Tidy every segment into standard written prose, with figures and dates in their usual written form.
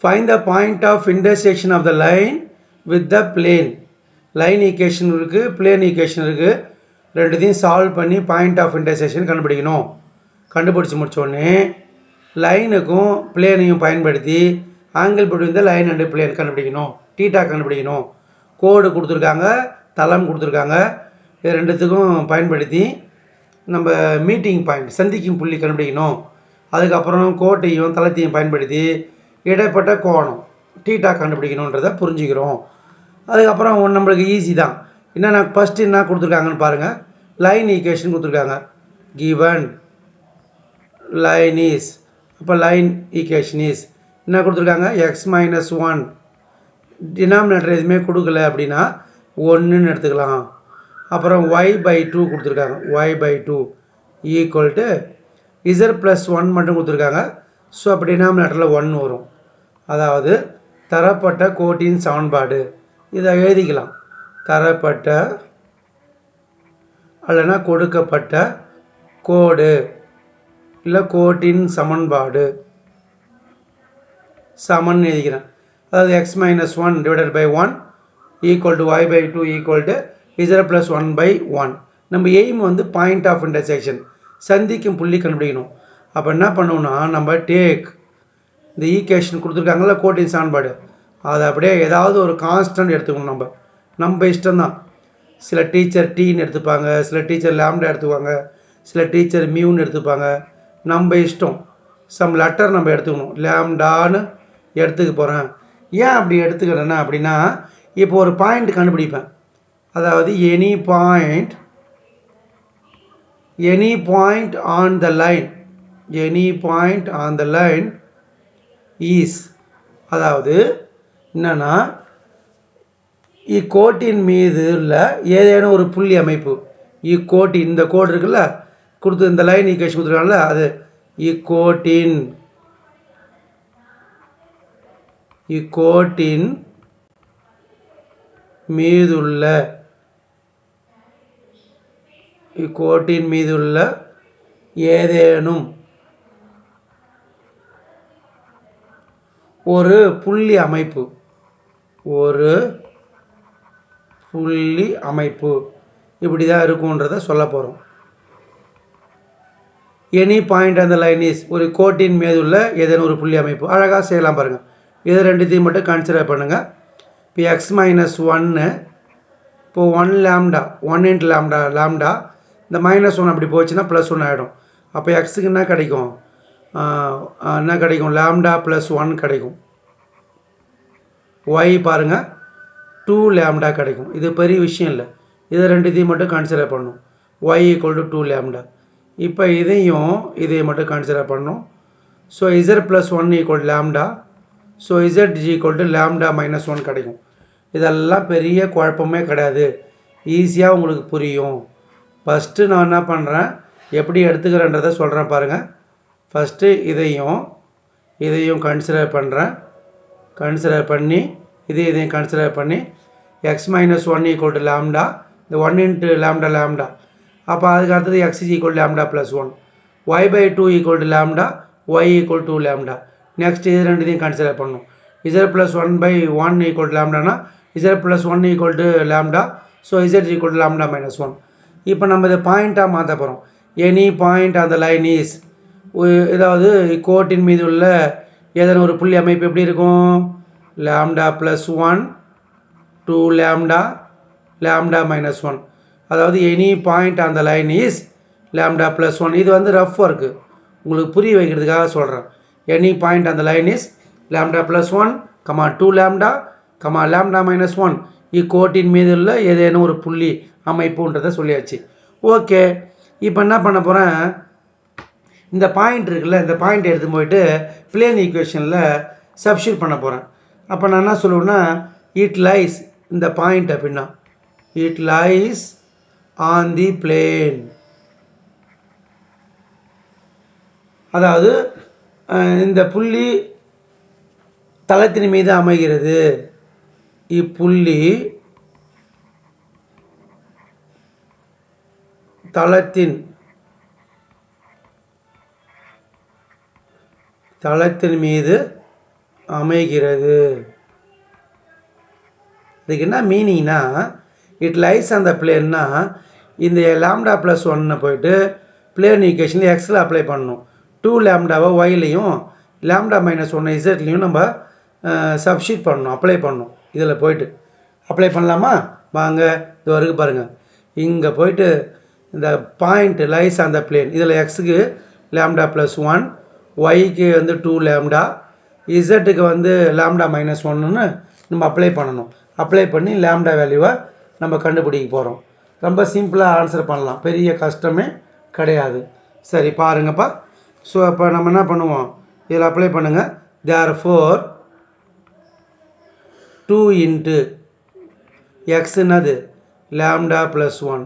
Find the point of intersection of the line with the plane. Line equation இருக்குது, plane equation இருக்குது. ரெண்டுத்தையும் solve பண்ணி point of intersection கண்டுபிடிக்கணும். கண்டுபிடிச்சி முடித்தோடனே லைனுக்கும் பிளேனையும் பயன்படுத்தி angle between the line and plane கண்டுபிடிக்கணும். Theta கண்டுபிடிக்கணும். கோடு கொடுத்துருக்காங்க, தளம் கொடுத்துருக்காங்க. இது ரெண்டுத்துக்கும் பயன்படுத்தி நம்ம மீட்டிங் பாயிண்ட், சந்திக்கும் புள்ளி கண்டுபிடிக்கணும். அதுக்கப்புறம் கோட்டையும் தளத்தையும் பயன்படுத்தி இடைப்பட்ட கோணம் டீட்டா கண்டுபிடிக்கணுன்றதை புரிஞ்சுக்கிறோம். அதுக்கப்புறம் நம்மளுக்கு ஈஸி தான். என்னென்ன ஃபஸ்ட்டு என்ன கொடுத்துருக்காங்கன்னு பாருங்கள். லைன் ஈக்குவேஷன் கொடுத்துருக்காங்க. கிவன் லைன் இஸ், அப்போ லைன் ஈக்குவேஷன் இஸ் என்ன கொடுத்துருக்காங்க, x-1. டினாமினேட்டர் எதுவுமே கொடுக்கல அப்படின்னா 1ன்னு எடுத்துக்கலாம். அப்புறம் y/2 கொடுத்துருக்காங்க. y/2 ஈக்குவல் டு z+1 மட்டும் கொடுத்துருக்காங்க. ஸோ அப்போ டினாமினேட்டரில் 1 வரும். அதாவது தரப்பட்ட கோட்டின் சமன்பாடு. இதை எழுதிக்கலாம். தரப்பட்ட அல்லனா கொடுக்கப்பட்ட கோடு இல்லை கோட்டின் சமன்பாடு சமன் எழுதிக்கிறேன். அதாவது x-1 divided by 1 equal to y/2 equal to z+1/1. நம்ம எய்ம் வந்து பாயிண்ட் ஆஃப் இன்டர்செக்ஷன், சந்திக்கும் புள்ளி கண்டுபிடிக்கணும். அப்போ என்ன பண்ணுவோம்னா, நம்ம டேக் இந்த ஈக்குவேஷன் கொடுத்துருக்காங்களா கோட்டின் சமன்பாடு, அதை அப்படியே ஏதாவது ஒரு கான்ஸ்டன்ட் எடுத்துக்கணும். நம்ம இஷ்டம்தான். சில டீச்சர் டீன்னு எடுத்துப்பாங்க, சில டீச்சர் லாம்டா எடுத்துப்பாங்க, சில டீச்சர் மியூன்னு எடுத்துப்பாங்க. நம்ம இஷ்டம். சம் லெட்டர் நம்ம எடுத்துக்கணும். லாம்டான்னு எடுத்துக்க போகிறேன். ஏன் அப்படி எடுத்துக்கிறேன்னா அப்படின்னா, இப்போ ஒரு பாயிண்ட் கண்டுபிடிப்பேன். அதாவது any point on the line is, அதாவது என்னன்னா இக்கோட்டின் மீது உள்ள ஏதேனும் ஒரு புள்ளி அமைப்பு. இக்கோட்டின், இந்த கோடு இருக்குல்ல கொடுத்து இந்த லைன் ஈக்குவேஷன் கொடுத்துருக்காங்கல்ல, அது இக்கோட்டின் மீதுள்ள ஏதேனும் ஒரு புள்ளி அமைப்பு இப்படி தான் இருக்குன்றதை சொல்ல போகிறோம். எனி பாயிண்ட் அந்த லைன் இஸ், ஒரு கோட்டின் மீதுள்ள ஏதேனும் ஒரு புள்ளி அமைப்பு. அழகாக செய்யலாம் பாருங்கள். இதை ரெண்டுத்தையும் மட்டும் கன்சிடர் பண்ணுங்கள். இப்போ x-1, இப்போ 1 லாம்டா, 1 இன்ட்டு லாம்டா, இந்த -1 அப்படி போச்சுன்னா +1 ஆகிடும். அப்போ எக்ஸுக்கு என்ன கிடைக்கும், லாம்டா +1 கிடைக்கும். y பாருங்கள் 2 லாம்டா கிடைக்கும். இது பெரிய விஷயம் இல்லை. இதை ரெண்டுத்தையும் மட்டும் கன்சிடர் பண்ணணும். y = 2 lambda. இப்போ இதையும் மட்டும் கன்சிடர் பண்ணணும். So z+1 = lambda. So z = lambda -1 கிடைக்கும். இதெல்லாம் பெரிய குழப்பமே கிடையாது. ஈஸியாக உங்களுக்கு புரியும். ஃபஸ்ட்டு நான் என்ன பண்ணுறேன், எப்படி எடுத்துக்கிறேன்றதை சொல்கிறேன் பாருங்கள். ஃபஸ்ட்டு இதையும் கன்சிடர் பண்ணுறேன். கன்சிடர் பண்ணி இதையும் கன்சிடர் பண்ணி x-1 = லாம்டா, இந்த 1 இன்ட்டு லாம்டா. அப்போ அதுக்கு அடுத்தது x = lambda +1, y/2 = lambda, y = 2 lambda. Next இது ரெண்டுத்தையும் கன்சிடர் பண்ணணும். z+1/1 = லாம்டானா z+1 = lambda. So z = lambda -1. இப்போ நம்ம இதை பாயிண்ட்டாக மாற்ற போகிறோம். எனி பாயிண்ட் அந்த லைன் இஸ், ஏதாவது கோட்டின் மீது உள்ள ஏதேனும் ஒரு புள்ளி அமைப்பு எப்படி இருக்கும், லாம்டா +1, 2 லாம்டா -1. அதாவது எனி பாயிண்ட் அந்த லைன் இஸ் லாம்டா +1. இது வந்து ரஃப் ஒர்க்கு, உங்களுக்கு புரிய வைக்கிறதுக்காக சொல்கிறேன். எனி பாயிண்ட் அந்த line is lambda +1, 2 lambda, lambda -1. இக்கோட்டின் மீது உள்ள ஏதேனும் ஒரு புள்ளி அமைப்புன்றதை சொல்லியாச்சு. ஓகே, இப்போ என்ன பண்ண போகிறேன், இந்த பாயிண்ட் இருக்குல்ல, இந்த பாயிண்ட் எடுத்து போயிட்டு பிளேன் ஈக்குவேஷனில் சப்ஸ்டியூட் பண்ண போகிறேன். அப்போ நான் என்ன சொல்லுவேன்னா, இட் லைஸ், இந்த பாயிண்ட் அப்படின்னா it lies on the plane. அதாவது இந்த புள்ளி தளத்தின் மீது அமைகிறது. இப்புள்ளி தளத்தின் மீது அமைகிறது. இதுக்கு என்ன மீனிங்னா இட் லைஸ் ஆன் த பிளேன்னா இந்த லாம்டா ப்ளஸ் ஒன்னை போயிட்டு பிளேன் ஈக்குவேஷனில் எக்ஸில் அப்ளை பண்ணணும். 2 லாம்டாவை ஒய்லையும் லாம்டா மைனஸ் ஒன்று இசட்லையும் நம்ம சப்ஸ்டியூட் பண்ணணும், அப்ளை பண்ணணும். இதில் போயிட்டு அப்ளை பண்ணலாமா? வாங்க, இது வரைக்கும் பாருங்கள். இங்கே போயிட்டு இந்த point lies on the plane, இதில் எக்ஸுக்கு லாம்டா ப்ளஸ் ஒன், ஒய்க்கு வந்து 2 லாம்டா, இசட்டுக்கு வந்து லாம்டா மைனஸ் ஒன்றுன்னு நம்ம அப்ளை பண்ணணும். அப்ளை பண்ணி லாம்டா வேல்யூவை நம்ம கண்டுபிடிக்க போகிறோம். ரொம்ப சிம்பிளாக ஆன்சர் பண்ணலாம், பெரிய கஷ்டமே கிடையாது. சரி பாருங்கப்பா. ஸோ அப்போ நம்ம என்ன பண்ணுவோம், இதில் அப்ளை பண்ணுங்கள். தேர்ஃபோர் 2 இன்ட்டு எக்ஸ் என்னது லாம்டா ப்ளஸ் ஒன்,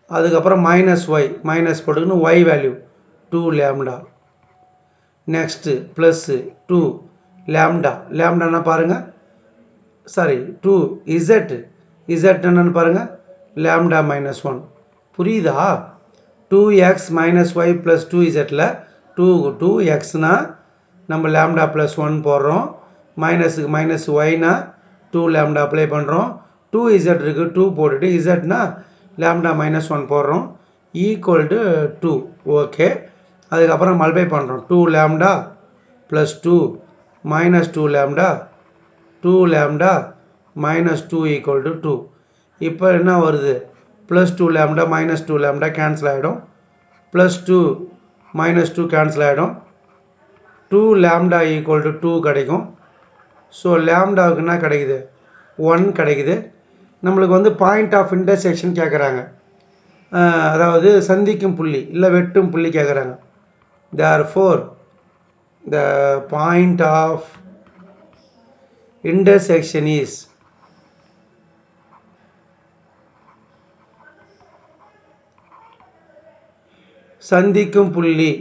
அதுக்கப்புறம் மைனஸ் ஒய், மைனஸ் போட்டுக்கணும் Y value 2 lambda, next plus 2 lambda, லாம்டானா பாருங்கள், சாரி 2 இசட், இசட் என்னன்னு பாருங்கள் லாம்டா மைனஸ் ஒன். புரியுதா? 2x மைனஸ் ஒய் ப்ளஸ் 2zல 2xனா நம்ம லாம்டா ப்ளஸ் ஒன் போடுறோம், மைனஸுக்கு மைனஸ் ஒய்னா 2 லாம்டா அப்ளை பண்ணுறோம், 2z இருக்குது 2 போட்டுட்டு இசட்னா லாம்டா மைனஸ் ஒன் போடுறோம், ஈக்குவல் டு 2. ஓகே, அதுக்கப்புறம் மல்டிப்ளை பண்ணுறோம். 2 lambda plus 2 minus 2 lambda, 2 lambda minus 2 equal to 2. இப்போ என்ன வருது, plus 2 lambda minus 2 lambda cancel ஆகிடும், ப்ளஸ் 2 மைனஸ் 2 கேன்சல் ஆகிடும், 2 லாம்டா ஈக்குவல் டு 2 கிடைக்கும். ஸோ லாம்டாவுக்கு என்ன கிடைக்குது, 1 கிடைக்குது. நம்மளுக்கு வந்து பாயிண்ட் ஆஃப் இன்டர்செக்ஷன் கேட்குறாங்க, அதாவது சந்திக்கும் புள்ளி இல்லை வெட்டும் புள்ளி கேட்குறாங்க. Therefore the point of intersection is சந்திக்கும் புள்ளி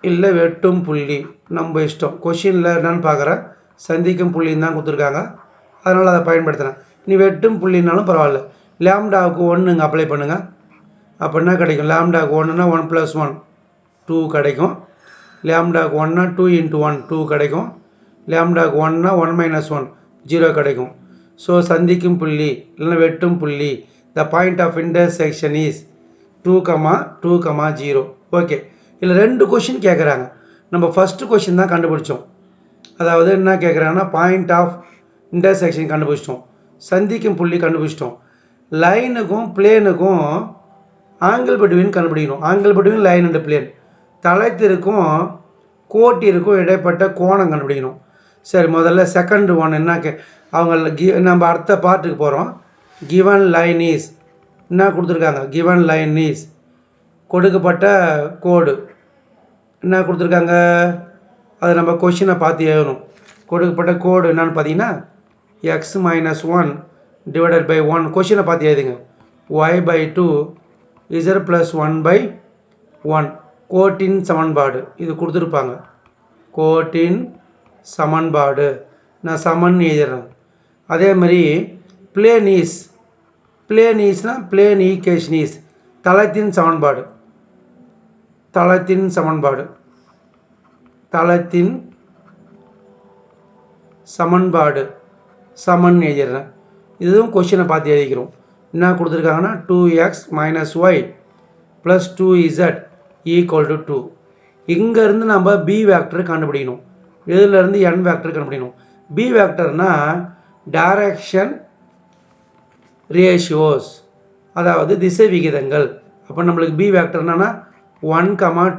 இல்லை வெட்டும் புள்ளி, நம்ம இஷ்டம். கொஷினில் என்னன்னு பார்க்குறேன், சந்திக்கும் புள்ளின்னு தான் கொடுத்துருக்காங்க, அதனால் அதை பயன்படுத்துகிறேன். நீ வெட்டும் புள்ளினாலும் பரவாயில்ல. லாம்டாவுக்கு 1 இங்கே அப்ளை பண்ணுங்கள். அப்போ என்ன கிடைக்கும், லாம்டாவுக்கு 1னா 1 + 1 2 கிடைக்கும், லாம்டாவுக்கு 1னா 2 × 1 2 கிடைக்கும், லாம்டாவுக்கு 1னா 1 - 1 0 கிடைக்கும். ஸோ சந்திக்கும் புள்ளி இல்லைன்னா வெட்டும் புள்ளி, the point of intersection is 2, 2, 0. Okay, இதில் 2 கொஷின் கேட்குறாங்க. நம்ம ஃபஸ்ட்டு கொஷின் தான் கண்டுபிடிச்சோம், அதாவது என்ன கேட்குறாங்கன்னா பாயிண்ட் ஆஃப் இன்டர்செக்ஷன் கண்டுபிடிச்சிட்டோம், சந்திக்கும் புள்ளி கண்டுபிடிச்சிட்டோம். லைனுக்கும் பிளேனுக்கும் ஆங்கிள் பிட்வீன் கண்டுபிடிக்கணும். Angle between line and plane, தளத்திற்கும் கோட்டிற்கும் இடைப்பட்ட கோணம் கண்டுபிடிக்கணும். சரி, முதல்ல செகண்ட் ஒன் என்ன அவங்க நம்ம அடுத்த பார்ட்டுக்கு போகிறோம். கிவன் லைன் இஸ் என்ன கொடுத்துருக்காங்க, கிவன் லைன் இஸ் கொடுக்கப்பட்ட கோடு என்ன கொடுத்துருக்காங்க, அதை நம்ம கொஷினை பார்த்து எழுதணும். கொடுக்கப்பட்ட கோடு என்னன்னு பார்த்தீங்கன்னா x - 1 / 1, கொஷினை பார்த்து எழுதுங்க. y/2 z + 1/1 கோட்டின் சமன்பாடு, இது கொடுத்துருப்பாங்க. கோட்டின் சமன்பாடு நான் சமன் எழுதுறேன். அதே மாதிரி பிளேன் ஈஸ், பிளேன் ஈஸ்னா பிளேன் ஈக்குவேஷன் இஸ் தளத்தின் சமன்பாடு, தளத்தின் சமன்பாடு, தளத்தின் சமன்பாடு சமன் எழுதிடுறேன். இதுவும் கொஷினை பார்த்து எழுதிக்கிறோம். என்ன கொடுத்துருக்காங்கன்னா 2x - y + 2z = 2. இங்கேருந்து நம்ம பி வேக்டர் கண்டுபிடிக்கணும். இதிலேருந்து n வேக்டர் கண்டுபிடிக்கணும். பி வேக்டர்னா டைரக்ஷன் ரேஷியோஸ், அதாவது திசை விகிதங்கள். அப்போ நம்மளுக்கு பி வேக்டர் என்னன்னா 1,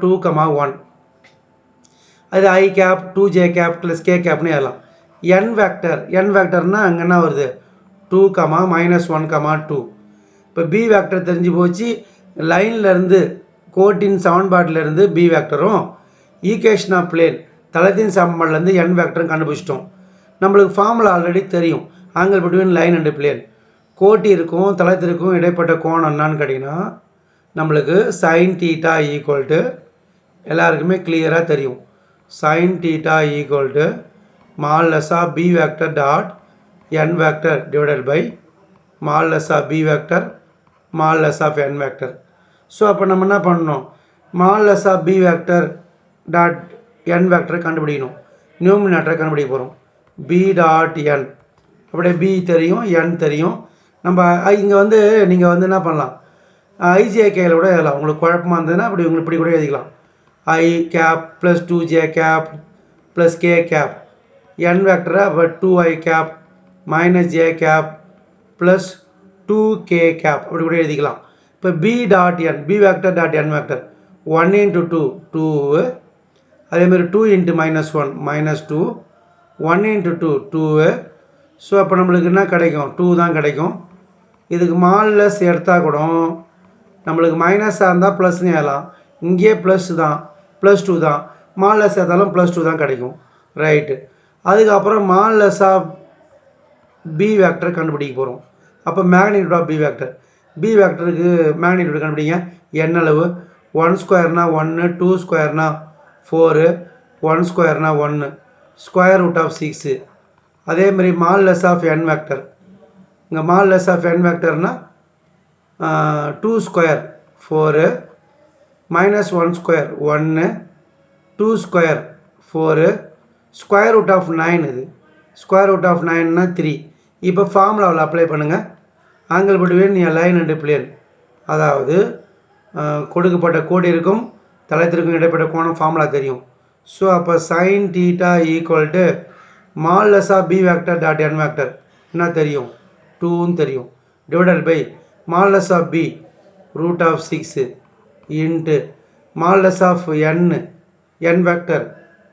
2, 1, அது i cap 2j cap + k கேப்னு எழுதலாம். n வேக்டர், n வேக்டர்னா அங்கே என்ன வருது 2, -1, 2. இப்போ பி வேக்டர் தெரிஞ்சு போச்சு. லைன்லேருந்து கோட்டின் சமன்பாட்டிலேருந்து பி வேக்டரும், ஈக்குவேஷன் ஆஃப் பிளேன் தளத்தின் சமன்பாட்டிலேருந்து n வேக்டரும் கண்டுபிடிச்சிட்டோம். நம்மளுக்கு ஃபார்முலா ஆல்ரெடி தெரியும், angle between line and plane. கோட்டிற்கும் தளத்திற்கும் இடைப்பட்ட கோணம் என்னான்னு கேட்டிங்கன்னா நம்மளுக்கு sin θ எல்லாருக்குமே கிளியராக தெரியும். sin θ modulus of B vector dot n vector divided by modulus of B vector modulus of n vector. So அப்போ நம்ம என்ன பண்ணணும், modulus of B vector dot n வெக்டரை கண்டுபிடிக்கணும். நியூமினேட்டரை கண்டுபிடிக்க போகிறோம். b டாட் n அப்படியே b தெரியும், n தெரியும். நம்ம இங்கே வந்து நீங்கள் வந்து என்ன பண்ணலாம், ஐஜேகேயில் கூட எழுதலாம். உங்களுக்கு குழப்பமாக இருந்ததுன்னா அப்படி உங்களுக்கு இப்படி கூட எழுதிக்கலாம். I cap plus 2j cap plus k cap n வெக்டரை அப்போ 2i cap minus j cap plus 2k cap அப்படி கூட எழுதிக்கலாம். இப்போ b dot n b vector dot n vector 1 into 2 2 அதேமாதிரி 2 into minus 1 minus 2 1 into 2 2 so அப்போ நம்மளுக்கு என்ன கிடைக்கும், 2 தான் கிடைக்கும். இதுக்கு மால்லஸ் எடுத்தால் கூட நம்மளுக்கு மைனஸாக இருந்தால் ப்ளஸ்னு ஏறலாம். இங்கே ப்ளஸ் தான், +2 தான். மால்லஸ் எடுத்தாலும் +2 தான் கிடைக்கும். ரைட்டு. அதுக்கப்புறம் மால்லஸ் ஆஃப் பி வெக்டர் கண்டுபிடிக்க போகிறோம். அப்போ magnitude of B vector, B வெக்டருக்கு மேக்னிடியூட் கண்டுபிடிங்க. n அளவு 1 ஸ்கொயர்னா 1, 2 ஸ்கொயர்னா 4, 1 ஸ்கொயர்னா 1, ஸ்கொயர் ரூட் ஆஃப் 6. அதேமாதிரி மால்லஸ் ஆஃப் n வெக்டர், இங்கே மால்லஸ் ஆஃப் n வெக்டர்னா 2 square 4 minus 1 square 1, 2 square 4, square root of 9. இது ஸ்கொயர் ரூட் ஆஃப் 9னா 3. இப்போ ஃபார்முலாவில் அப்ளை பண்ணுங்கள். Angle between a line and plane, அதாவது கொடுக்கப்பட்ட கோடிற்கும் தளத்திற்கும் இடைப்பட்ட கோணம் ஃபார்முலா தெரியும். ஸோ அப்போ sine theta equal to modulus of B vector dot n vector என்ன தெரியும், 2ன்னு தெரியும், divided by modulus of b root of 6 into modulus of n vector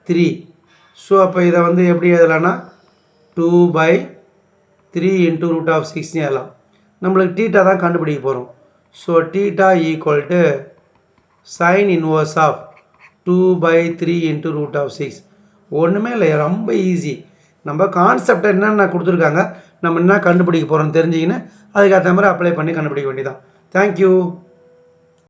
3. So அப்போ இதை வந்து எப்படி எழுதலாம்னா 2/3 இன்ட்டு ரூட் ஆஃப் 6ன்னு எழுதலாம். நம்மளுக்கு தீட்டா தான் கண்டுபிடிக்க போகிறோம். So theta equal to sine inverse of 2/3 into root of 6. ஒன்றுமே இல்லை, ரொம்ப ஈஸி. நம்ம கான்செப்டை என்னென்ன கொடுத்துருக்காங்க, நம்ம என்ன கண்டுபிடிக்க போகிறோம்னு தெரிஞ்சிக்கின்னு அதுக்கேற்ற மாதிரி அப்ளை பண்ணி கண்டுபிடிக்க வேண்டியதான். தேங்க்யூ.